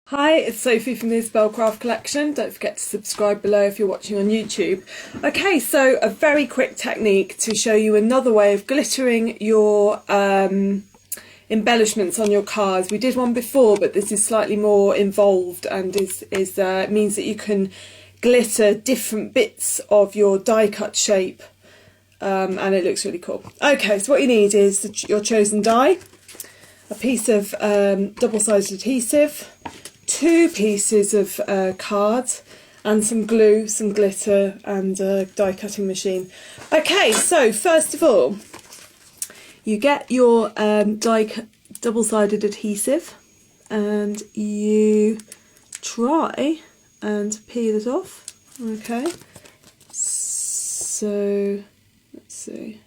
Hi, it's Sophie from the Spellcraft Collection. Don't forget to subscribe below if you're watching on YouTube. Okay, so a very quick technique to show you another way of glittering your embellishments on your cards. We did one before, but this is slightly more involved and means that you can glitter different bits of your die cut shape, and it looks really cool. Okay, so what you need is your chosen die, a piece of double-sided adhesive, 2 pieces of cards, and some glue, some glitter, and a die cutting machine. Okay, so first of all, you get your double-sided adhesive and you try and peel it off. Okay, so let's see,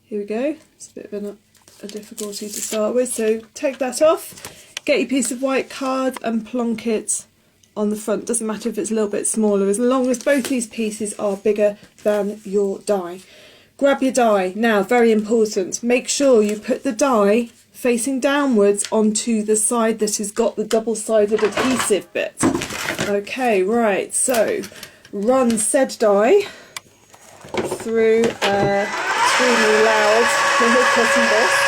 here we go. It's a bit of a difficulty to start with, so take that off. Get your piece of white card and plonk it on the front. Doesn't matter if it's a little bit smaller, as long as both these pieces are bigger than your die. Grab your die. Now, very important, make sure you put the die facing downwards onto the side that has got the double-sided adhesive bit. Okay, right, so run said die through extremely loud cutting box.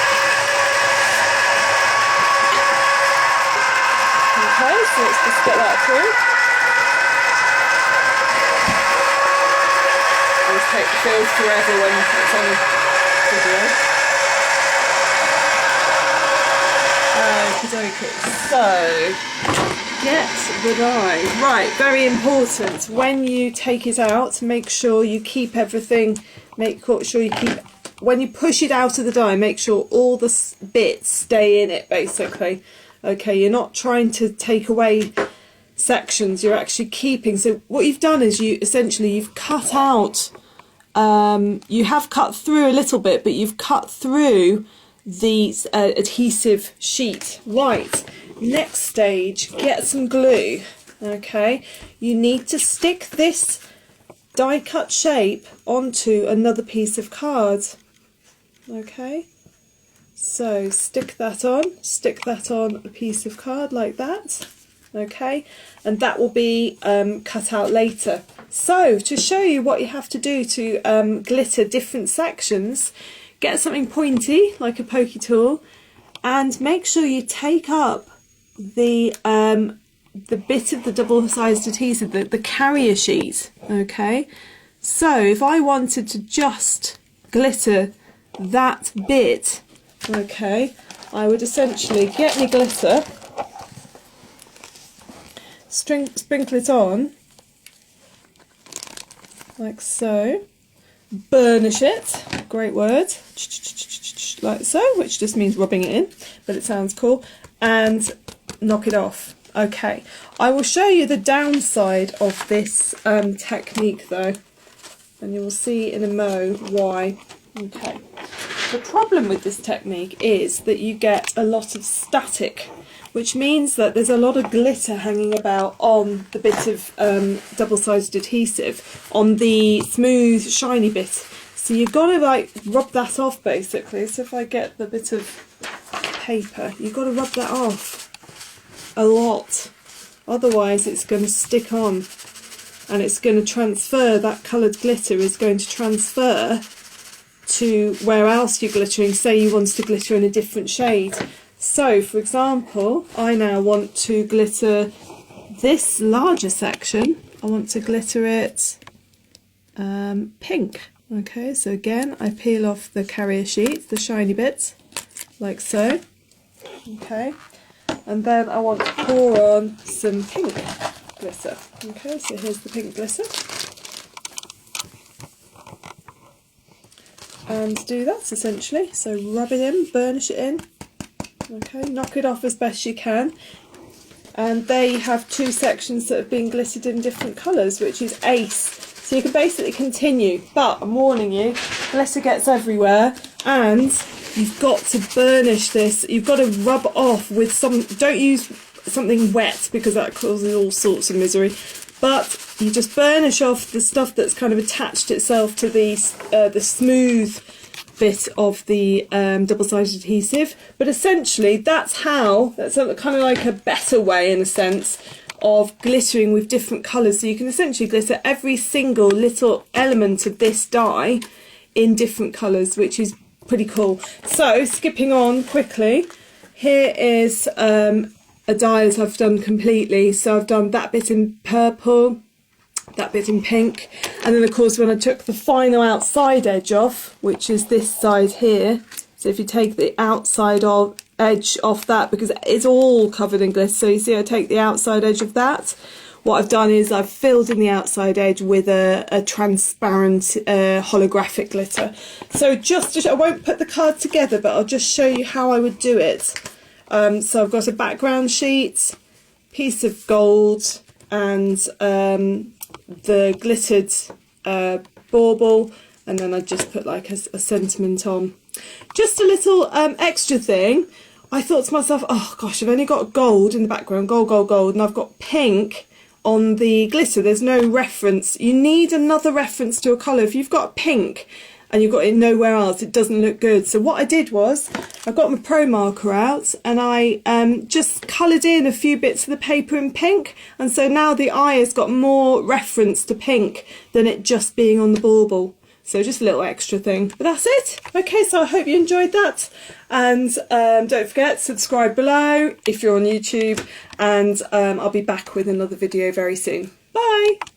Okay, so let's just get that through. Always take the feels forever when it's on the video. Okay, so get the die. Right, very important. When you take it out, make sure you keep everything. When you push it out of the die, make sure all the bits stay in it, basically. Okay, you're not trying to take away sections, you're actually keeping. So what you've done is you've cut out, you have cut through a little bit, but you've cut through the adhesive sheet. Right, next stage, get some glue. Okay, you need to stick this die cut shape onto another piece of card. Okay. So stick that on a piece of card like that, okay, and that will be cut out later. So to show you what you have to do to glitter different sections, get something pointy like a pokey tool and make sure you take up the bit of the double-sided adhesive, the carrier sheet, okay. So if I wanted to just glitter that bit, okay, I would essentially get my glitter, sprinkle it on, like so, burnish it, great word, like so, which just means rubbing it in, but it sounds cool, and knock it off. Okay, I will show you the downside of this technique though, and you will see in a mo why. Okay. The problem with this technique is that you get a lot of static, which means that there's a lot of glitter hanging about on the bit of double-sided adhesive, on the smooth, shiny bit. So you've got to like rub that off basically. So if I get the bit of paper, you've got to rub that off a lot. Otherwise it's going to stick on and it's going to transfer, that coloured glitter is going to transfer to where else you're glittering. Say you want to glitter in a different shade. So for example, I now want to glitter this larger section. I want to glitter it pink. Okay, so again I peel off the carrier sheet, the shiny bits, like so. Okay, and then I want to pour on some pink glitter. Okay, so here's the pink glitter. And do that essentially, so rub it in, burnish it in, okay, knock it off as best you can, and there you have 2 sections that have been glittered in different colours, which is ace. So you can basically continue, but I'm warning you, glitter gets everywhere and you've got to burnish this, you've got to rub off with some, don't use something wet because that causes all sorts of misery, but you just burnish off the stuff that's kind of attached itself to the smooth bit of the double-sided adhesive. But essentially that's kind of like a better way in a sense of glittering with different colours. So you can essentially glitter every single little element of this die in different colours, which is pretty cool. So skipping on quickly, here is a die that I've done completely. So I've done that bit in purple, that bit in pink, and then of course when I took the final outside edge off, which is this side here, so if you take the outside edge off that, because it's all covered in glitter, so you see I take the outside edge of that, what I've done is I've filled in the outside edge with a transparent holographic glitter. So I won't put the card together, but I'll just show you how I would do it. So I've got a background sheet, piece of gold, and the glittered bauble, and then I just put like a sentiment on. Just a little extra thing. I thought to myself, oh gosh, I've only got gold in the background, gold, and I've got pink on the glitter. There's no reference. You need another reference to a colour. If you've got pink and you've got it nowhere else, it doesn't look good. So what I did was I got my Pro Marker out and I just coloured in a few bits of the paper in pink, and so now the eye has got more reference to pink than it just being on the bauble. So just a little extra thing, but that's it. Okay, so I hope you enjoyed that, and don't forget, subscribe below if you're on YouTube, and I'll be back with another video very soon. Bye.